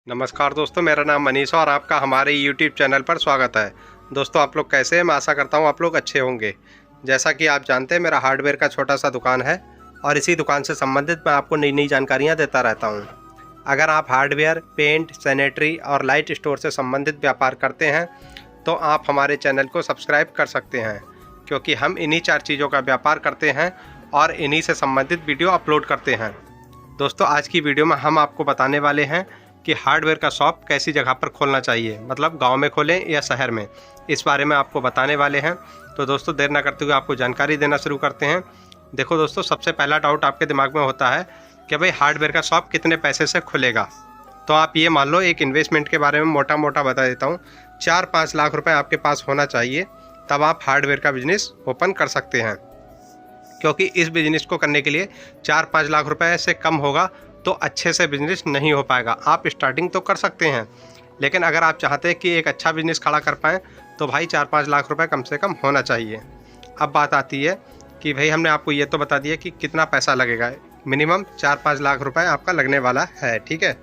नमस्कार दोस्तों, मेरा नाम मनीष है और आपका हमारे YouTube चैनल पर स्वागत है। दोस्तों, आप लोग कैसे हैं? मैं आशा करता हूँ आप लोग अच्छे होंगे। जैसा कि आप जानते हैं, मेरा हार्डवेयर का छोटा सा दुकान है और इसी दुकान से संबंधित मैं आपको नई नई जानकारियाँ देता रहता हूँ। अगर आप हार्डवेयर, पेंट, सैनिटरी और लाइट स्टोर से संबंधित व्यापार करते हैं तो आप हमारे चैनल को सब्सक्राइब कर सकते हैं, क्योंकि हम इन्हीं 4 चीज़ों का व्यापार करते हैं और इन्हीं से संबंधित वीडियो अपलोड करते हैं। दोस्तों, आज की वीडियो में हम आपको बताने वाले हैं कि हार्डवेयर का शॉप कैसी जगह पर खोलना चाहिए, मतलब गांव में खोलें या शहर में, इस बारे में आपको बताने वाले हैं। तो दोस्तों, देर ना करते हुए आपको जानकारी देना शुरू करते हैं। देखो दोस्तों, सबसे पहला डाउट आपके दिमाग में होता है कि भाई हार्डवेयर का शॉप कितने पैसे से खुलेगा। तो आप ये मान लो, एक इन्वेस्टमेंट के बारे में मोटा मोटा बता देता हूँ। 4-5 लाख रुपये आपके पास होना चाहिए, तब आप हार्डवेयर का बिजनेस ओपन कर सकते हैं। क्योंकि इस बिज़नेस को करने के लिए 4-5 लाख रुपए से कम होगा तो अच्छे से बिज़नेस नहीं हो पाएगा। आप स्टार्टिंग तो कर सकते हैं, लेकिन अगर आप चाहते हैं कि एक अच्छा बिज़नेस खड़ा कर पाएँ तो भाई 4-5 लाख रुपए कम से कम होना चाहिए। अब बात आती है कि भाई हमने आपको ये तो बता दिया कि कितना पैसा लगेगा। मिनिमम 4-5 लाख रुपए आपका लगने वाला है, ठीक है।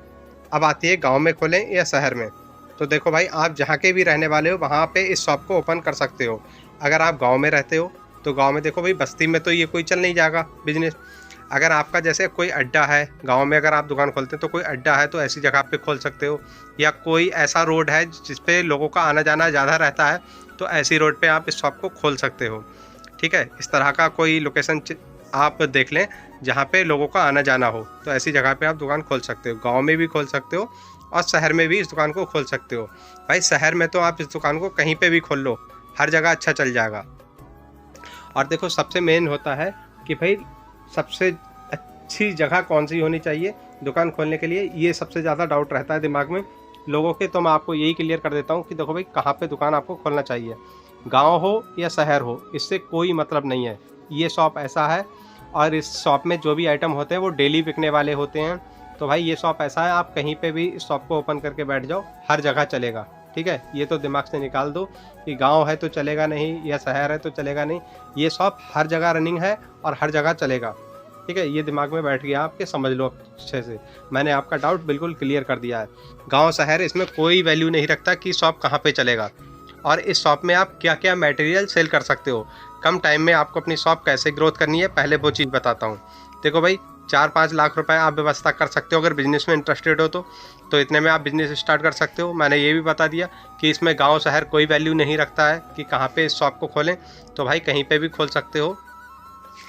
अब आती है गाँव में खोलें या शहर में। तो देखो भाई, आप जहाँ के भी रहने वाले हो वहाँ पर इस शॉप को ओपन कर सकते हो। अगर आप गाँव में रहते हो तो गांव में देखो भाई, बस्ती में तो ये कोई चल नहीं जाएगा बिजनेस। अगर आपका जैसे कोई अड्डा है, गांव में अगर आप दुकान खोलते हैं तो कोई अड्डा है तो ऐसी जगह पे खोल सकते हो, या कोई ऐसा रोड है जिस पे लोगों का आना जाना ज़्यादा रहता है तो ऐसी रोड पे आप इस शॉप को खोल सकते हो, ठीक है। इस तरह का कोई लोकेशन आप देख लें जहाँ पे लोगों का आना जाना हो, तो ऐसी जगह पे आप दुकान खोल सकते हो। गाँव में भी खोल सकते हो और शहर में भी इस दुकान को खोल सकते हो। भाई शहर में तो आप इस दुकान को कहीं पर भी खोल लो, हर जगह अच्छा चल जाएगा। और देखो, सबसे मेन होता है कि भाई सबसे अच्छी जगह कौन सी होनी चाहिए दुकान खोलने के लिए, ये सबसे ज़्यादा डाउट रहता है दिमाग में लोगों के। तो मैं आपको यही क्लियर कर देता हूँ कि देखो भाई, कहाँ पे दुकान आपको खोलना चाहिए, गांव हो या शहर हो, इससे कोई मतलब नहीं है। ये शॉप ऐसा है और इस शॉप में जो भी आइटम होते हैं वो डेली बिकने वाले होते हैं। तो भाई ये शॉप ऐसा है, आप कहीं पर भी इस शॉप को ओपन करके बैठ जाओ, हर जगह चलेगा, ठीक है। ये तो दिमाग से निकाल दो कि गांव है तो चलेगा नहीं या शहर है तो चलेगा नहीं। ये शॉप हर जगह रनिंग है और हर जगह चलेगा, ठीक है। ये दिमाग में बैठ गया आपके, समझ लो अच्छे से। मैंने आपका डाउट बिल्कुल क्लियर कर दिया है। गांव शहर इसमें कोई वैल्यू नहीं रखता कि शॉप कहाँ पे चलेगा और इस शॉप में आप क्या क्या मटेरियल सेल कर सकते हो। कम टाइम में आपको अपनी शॉप कैसे ग्रोथ करनी है, पहले वो चीज़ बताता हूँ। देखो भाई, 4-5 लाख रुपए आप व्यवस्था कर सकते हो अगर बिजनेस में इंटरेस्टेड हो तो इतने में आप बिज़नेस स्टार्ट कर सकते हो। मैंने ये भी बता दिया कि इसमें गांव शहर कोई वैल्यू नहीं रखता है कि कहाँ पे इस शॉप को खोलें, तो भाई कहीं पे भी खोल सकते हो,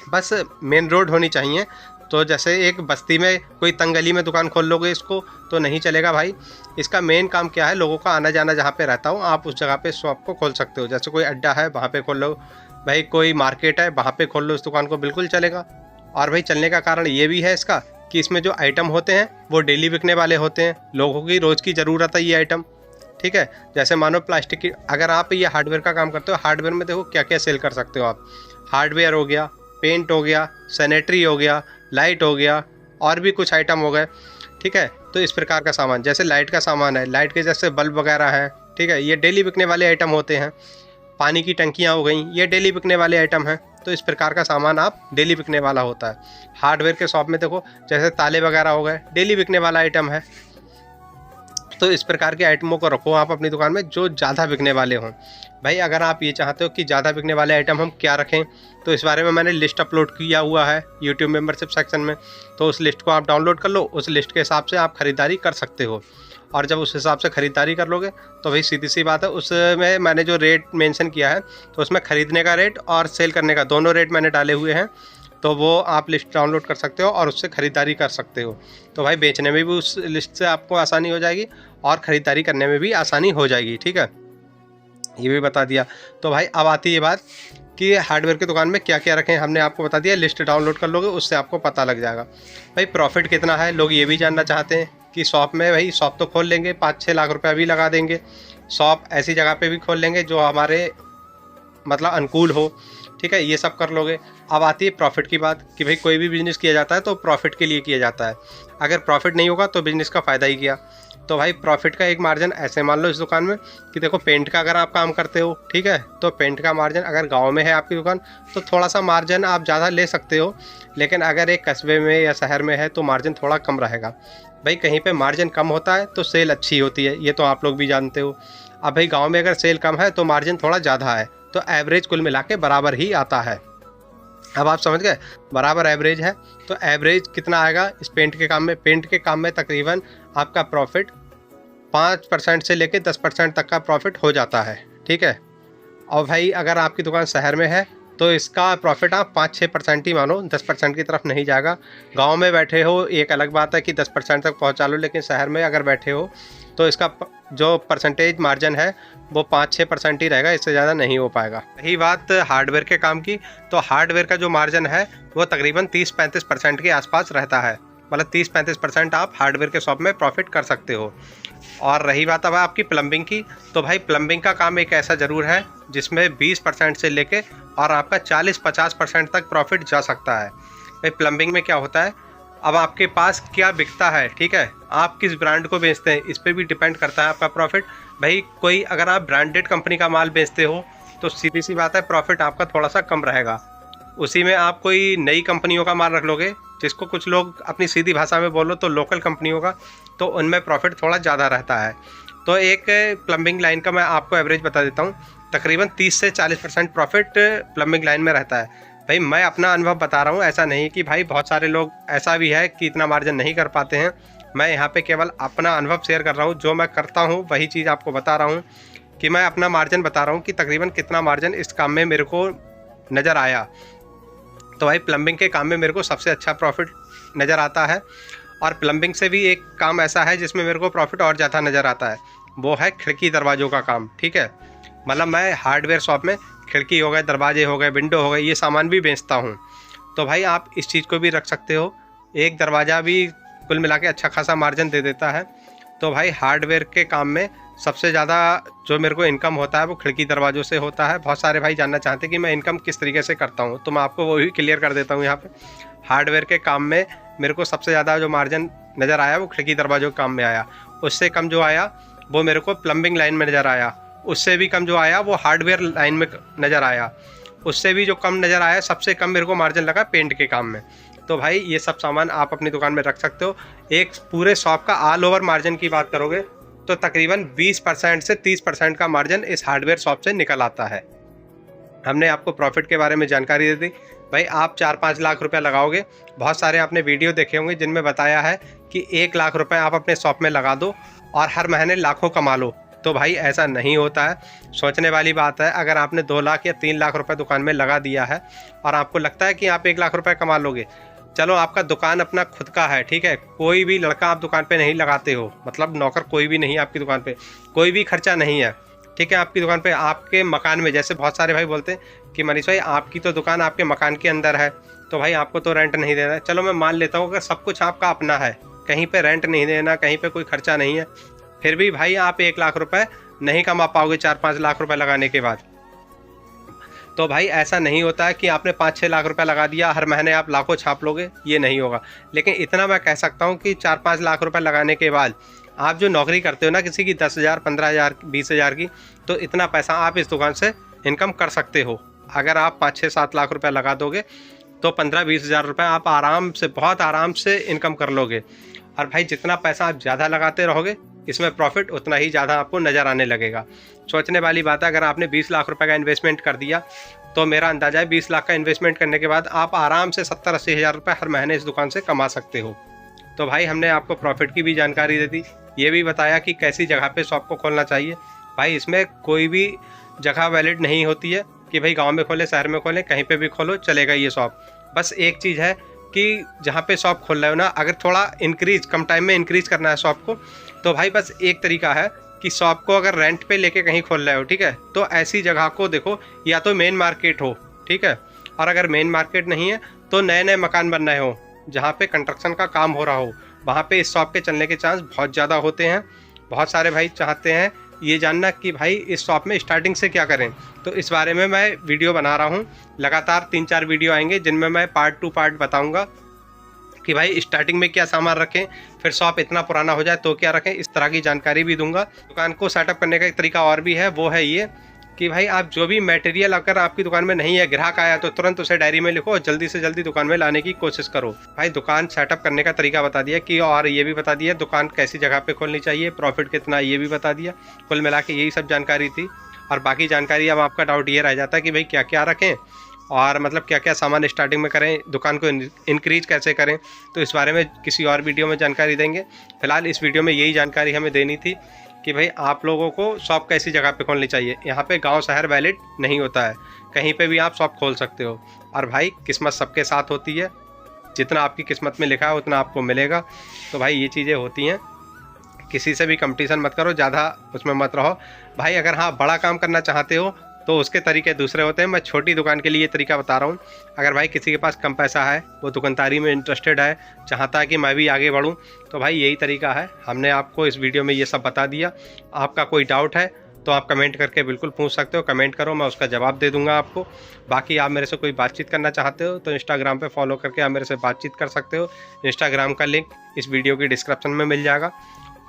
बस मेन रोड होनी चाहिए। तो जैसे एक बस्ती में कोई तंग गली में दुकान खोल लोगे इसको तो नहीं चलेगा भाई। इसका मेन काम क्या है, लोगों का आना जाना जहाँ पे रहता हो आप उस जगह पे शॉप को खोल सकते हो। जैसे कोई अड्डा है वहाँ पे खोल लो भाई, कोई मार्केट है वहाँ पे खोल लो इस दुकान को, बिल्कुल चलेगा। और भाई चलने का कारण ये भी है इसका कि इसमें जो आइटम होते हैं वो डेली बिकने वाले होते हैं, लोगों की रोज़ की ज़रूरत है ये आइटम, ठीक है। जैसे मानो प्लास्टिक की, अगर आप ये हार्डवेयर का काम करते हो, हार्डवेयर में देखो क्या क्या सेल कर सकते हो आप। हार्डवेयर हो गया, पेंट हो गया, सैनिटरी हो गया, लाइट हो गया, और भी कुछ आइटम हो गए, ठीक है। तो इस प्रकार का सामान, जैसे लाइट का सामान है, लाइट के जैसे बल्ब वगैरह हैं, ठीक है, ये डेली बिकने वाले आइटम होते हैं। पानी की टंकियाँ हो गई, ये डेली बिकने वाले आइटम हैं। तो इस प्रकार का सामान आप डेली बिकने वाला होता है। हार्डवेयर के शॉप में देखो, जैसे ताले वगैरह हो गए, डेली बिकने वाला आइटम है। तो इस प्रकार के आइटमों को रखो आप अपनी दुकान में जो ज़्यादा बिकने वाले हों। भाई अगर आप ये चाहते हो कि ज़्यादा बिकने वाले आइटम हम क्या रखें, तो इस बारे में मैंने लिस्ट अपलोड किया हुआ है यूट्यूब मेंबरशिप सेक्शन में। तो उस लिस्ट को आप डाउनलोड कर लो, उस लिस्ट के हिसाब से आप ख़रीदारी कर सकते हो। और जब उस हिसाब से ख़रीदारी कर लोगे तो भाई सीधी सी बात है, उसमें मैंने जो रेट मेंशन किया है तो उसमें ख़रीदने का रेट और सेल करने का दोनों रेट मैंने डाले हुए हैं। तो वो आप लिस्ट डाउनलोड कर सकते हो और उससे ख़रीदारी कर सकते हो। तो भाई बेचने में भी उस लिस्ट से आपको आसानी हो जाएगी और ख़रीदारी करने में भी आसानी हो जाएगी, ठीक है। ये भी बता दिया। तो भाई अब आती है बात कि हार्डवेयर की दुकान में क्या क्या रखें, हमने आपको बता दिया। लिस्ट डाउनलोड कर लोगे उससे आपको पता लग जाएगा। भाई प्रॉफिट कितना है, लोग ये भी जानना चाहते हैं कि शॉप में, भाई शॉप तो खोल लेंगे, 5-6 लाख रुपये भी लगा देंगे, शॉप ऐसी जगह पे भी खोल लेंगे जो हमारे मतलब अनुकूल हो, ठीक है, ये सब कर लोगे। अब आती है प्रॉफिट की बात कि भाई कोई भी बिज़नेस किया जाता है तो प्रॉफिट के लिए किया जाता है। अगर प्रॉफिट नहीं होगा तो बिज़नेस का फ़ायदा ही किया। तो भाई प्रॉफिट का एक मार्जिन ऐसे मान लो इस दुकान में कि देखो, पेंट का अगर आप काम करते हो, ठीक है, तो पेंट का मार्जिन अगर गांव में है आपकी दुकान तो थोड़ा सा मार्जिन आप ज़्यादा ले सकते हो, लेकिन अगर एक कस्बे में या शहर में है तो मार्जिन थोड़ा कम रहेगा। भाई कहीं पे मार्जिन कम होता है तो सेल अच्छी होती है, ये तो आप लोग भी जानते हो। अब भाई गांव में अगर सेल कम है तो मार्जिन थोड़ा ज़्यादा है, तो एवरेज कुल मिला के बराबर ही आता है। अब आप समझ गए, बराबर एवरेज है तो एवरेज कितना आएगा इस पेंट के काम में? पेंट के काम में तकरीबन आपका प्रॉफिट 5% से लेकर 10% तक का प्रॉफिट हो जाता है, ठीक है। और भाई अगर आपकी दुकान शहर में है तो इसका प्रॉफिट आप 5-6% ही मानो, 10% की तरफ नहीं जाएगा। गांव में बैठे हो एक अलग बात है कि 10% तक पहुंचा लो, लेकिन शहर में अगर बैठे हो तो इसका जो परसेंटेज मार्जिन है वो 5-6% ही रहेगा, इससे ज़्यादा नहीं हो पाएगा। रही बात हार्डवेयर के काम की, तो हार्डवेयर का जो मार्जिन है वो तकरीबन 30-35% के आसपास रहता है, मतलब 30-35% आप हार्डवेयर के शॉप में प्रॉफिट कर सकते हो। और रही बात अब आपकी प्लम्बिंग की, तो भाई प्लम्बिंग का काम एक ऐसा ज़रूर है जिसमें 20% से लेके और आपका 40-50% तक प्रॉफिट जा सकता है। भाई प्लम्बिंग में क्या होता है, अब आपके पास क्या बिकता है, ठीक है, आप किस ब्रांड को बेचते हैं इस पर भी डिपेंड करता है आपका प्रॉफिट। भाई कोई अगर आप ब्रांडेड कंपनी का माल बेचते हो तो सीधी सी बात है प्रॉफिट आपका थोड़ा सा कम रहेगा। उसी में आप कोई नई कंपनियों का माल रख लोगे, जिसको कुछ लोग अपनी सीधी भाषा में बोलो तो लोकल कंपनियों का, तो उनमें प्रॉफिट थोड़ा ज़्यादा रहता है। तो एक प्लम्बिंग लाइन का मैं आपको एवरेज बता देता हूँ, तकरीबन 30 से 40% प्रॉफिट प्लम्बिंग लाइन में रहता है। भाई मैं अपना अनुभव बता रहा हूँ, ऐसा नहीं कि भाई बहुत सारे लोग ऐसा भी है कि इतना मार्जिन नहीं कर पाते हैं। मैं यहाँ पे केवल अपना अनुभव शेयर कर रहा हूँ, जो मैं करता हूँ वही चीज़ आपको बता रहा हूँ कि मैं अपना मार्जिन बता रहा हूँ कि तकरीबन कितना मार्जिन इस काम में मेरे को नज़र आया। तो भाई प्लम्बिंग के काम में मेरे को सबसे अच्छा प्रॉफिट नज़र आता है। और प्लम्बिंग से भी एक काम ऐसा है जिसमें मेरे को प्रॉफिट और ज़्यादा नज़र आता है, वो है खिड़की दरवाज़ों का काम, ठीक है। मतलब मैं हार्डवेयर शॉप में खिड़की हो गए, दरवाजे हो गए, विंडो हो गए, ये सामान भी बेचता हूँ। तो भाई आप इस चीज़ को भी रख सकते हो, एक दरवाज़ा भी कुल मिला के अच्छा खासा मार्जिन दे देता है। तो भाई हार्डवेयर के काम में सबसे ज़्यादा जो मेरे को इनकम होता है वो खिड़की दरवाज़ों से होता है। बहुत सारे भाई जानना चाहते हैं कि मैं इनकम किस तरीके से करता हूँ, तो मैं आपको वो भी क्लियर कर देता हूँ यहाँ पे। हार्डवेयर के काम में मेरे को सबसे ज़्यादा जो मार्जिन नज़र आया वो खिड़की दरवाज़ों के काम में आया। उससे कम जो आया वो मेरे को प्लम्बिंग लाइन में नज़र आया। उससे भी कम जो आया वो हार्डवेयर लाइन में नज़र आया। उससे भी जो कम नज़र आया, सबसे कम मेरे को मार्जिन लगा पेंट के काम में। तो भाई ये सब सामान आप अपनी दुकान में रख सकते हो। एक पूरे शॉप का ऑल ओवर मार्जिन की बात करोगे तो तकरीबन 20% से 30% का मार्जिन इस हार्डवेयर शॉप से निकल आता है। हमने आपको प्रॉफिट के बारे में जानकारी दे दी। भाई आप 4-5 लाख रुपए लगाओगे, बहुत सारे आपने वीडियो देखे होंगे जिनमें बताया है कि 1 लाख रुपए आप अपने शॉप में लगा दो और हर महीने लाखों कमा लो। तो भाई ऐसा नहीं होता है, सोचने वाली बात है। अगर आपने 2 लाख या 3 लाख रुपए दुकान में लगा दिया है और आपको लगता है कि आप 1 लाख रुपए कमा लोगे, चलो आपका दुकान अपना खुद का है, ठीक है, कोई भी लड़का आप दुकान पे नहीं लगाते हो, मतलब नौकर कोई भी नहीं है आपकी दुकान पे, कोई भी खर्चा नहीं है, ठीक है। आपकी दुकान पे आपके मकान में, जैसे बहुत सारे भाई बोलते हैं कि मनीष भाई आपकी तो दुकान आपके मकान के अंदर है तो भाई आपको तो रेंट नहीं देना है। चलो मैं मान लेता हूँ अगर सब कुछ आपका अपना है, कहीं पे रेंट नहीं देना, कहीं पे कोई खर्चा नहीं है, फिर भी भाई आप 1 लाख रुपए नहीं कमा पाओगे 4-5 लाख रुपए लगाने के बाद। तो भाई ऐसा नहीं होता है कि आपने 5-6 लाख रुपए लगा दिया हर महीने आप लाखों छाप लोगे, ये नहीं होगा। लेकिन इतना मैं कह सकता हूँ कि 4-5 लाख रुपए लगाने के बाद आप जो नौकरी करते हो ना किसी की 10,000, 15,000, 20,000 की, तो इतना पैसा आप इस दुकान से इनकम कर सकते हो। अगर आप 5-6-7 लाख रुपए लगा दोगे तो 15-20 हज़ार रुपये आप आराम से, बहुत आराम से इनकम कर लोगे। और भाई जितना पैसा आप ज़्यादा लगाते रहोगे इसमें प्रॉफिट उतना ही ज़्यादा आपको नज़र आने लगेगा। सोचने वाली बात है, अगर आपने 20 लाख रुपए का इन्वेस्टमेंट कर दिया तो मेरा अंदाज़ा है 20 लाख का इन्वेस्टमेंट करने के बाद आप आराम से 70-80 हज़ार रुपये हर महीने इस दुकान से कमा सकते हो। तो भाई हमने आपको प्रॉफिट की भी जानकारी दे दी, ये भी बताया कि कैसी जगह पे शॉप को खोलना चाहिए। भाई इसमें कोई भी जगह वैलिड नहीं होती है कि भाई गांव में खोलें, शहर में खोलें, कहीं पे भी खोलो चलेगा ये शॉप। बस एक चीज़ है कि जहाँ पे शॉप खोल रहे हो ना, अगर थोड़ा कम टाइम में इंक्रीज़ करना है शॉप को, तो भाई बस एक तरीका है कि शॉप को अगर रेंट पे लेके कहीं खोल रहे हो, ठीक है, तो ऐसी जगह को देखो या तो मेन मार्केट हो, ठीक है, और अगर मेन मार्केट नहीं है तो नए नए मकान बन रहे हो जहाँ पे कंस्ट्रक्शन का काम हो रहा हो, वहाँ पे इस शॉप के चलने के चांस बहुत ज़्यादा होते हैं। बहुत सारे भाई चाहते हैं ये जानना कि भाई इस शॉप में स्टार्टिंग से क्या करें, तो इस बारे में मैं वीडियो बना रहा हूँ। लगातार 3-4 वीडियो आएंगे जिनमें मैं पार्ट टू पार्ट बताऊँगा कि भाई स्टार्टिंग में क्या सामान रखें, फिर शॉप इतना पुराना हो जाए तो क्या रखें, इस तरह की जानकारी भी दूंगा। दुकान को सेटअप करने का एक तरीका और भी है, वो है ये कि भाई आप जो भी मटेरियल अगर आपकी दुकान में नहीं है, ग्राहक आया तो तुरंत उसे डायरी में लिखो और जल्दी से जल्दी दुकान में लाने की कोशिश करो। भाई दुकान सेटअप करने का तरीका बता दिया कि, और ये भी बता दिया दुकान कैसी जगह पे खोलनी चाहिए, प्रॉफिट कितना ये भी बता दिया। कुल मिला के यही सब जानकारी थी। और बाकी जानकारी अब आपका डाउट ये रह जाता है कि भाई क्या क्या रखें और मतलब क्या क्या सामान स्टार्टिंग में करें, दुकान को इंक्रीज कैसे करें, तो इस बारे में किसी और वीडियो में जानकारी देंगे। फिलहाल इस वीडियो में यही जानकारी हमें देनी थी कि भाई आप लोगों को शॉप कैसी जगह पे खोलनी चाहिए। यहाँ पे गांव शहर वैलिड नहीं होता है, कहीं पे भी आप शॉप खोल सकते हो। और भाई किस्मत सबके साथ होती है, जितना आपकी किस्मत में लिखा है उतना आपको मिलेगा। तो भाई ये चीज़ें होती हैं, किसी से भी कंपटीशन मत करो, ज़्यादा उसमें मत रहो भाई। अगर हाँ बड़ा काम करना चाहते हो तो उसके तरीके दूसरे होते हैं। मैं छोटी दुकान के लिए ये तरीका बता रहा हूँ। अगर भाई किसी के पास कम पैसा है, वो दुकानदारी में इंटरेस्टेड है, चाहता है कि मैं भी आगे बढ़ूँ, तो भाई यही तरीका है। हमने आपको इस वीडियो में ये सब बता दिया। आपका कोई डाउट है तो आप कमेंट करके बिल्कुल पूछ सकते हो, कमेंट करो, मैं उसका जवाब दे दूंगा आपको। बाकी आप मेरे से कोई बातचीत करना चाहते हो तो इंस्टाग्राम पे फॉलो करके आप मेरे से बातचीत कर सकते हो। इंस्टाग्राम का लिंक इस वीडियो की डिस्क्रिप्शन में मिल जाएगा।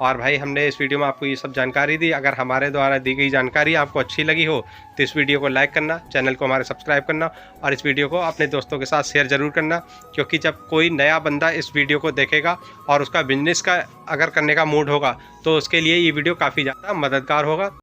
और भाई हमने इस वीडियो में आपको ये सब जानकारी दी। अगर हमारे द्वारा दी गई जानकारी आपको अच्छी लगी हो तो इस वीडियो को लाइक करना, चैनल को हमारे सब्सक्राइब करना और इस वीडियो को अपने दोस्तों के साथ शेयर ज़रूर करना, क्योंकि जब कोई नया बंदा इस वीडियो को देखेगा और उसका बिजनेस का अगर करने का मूड होगा तो उसके लिए ये वीडियो काफ़ी ज़्यादा मददगार होगा।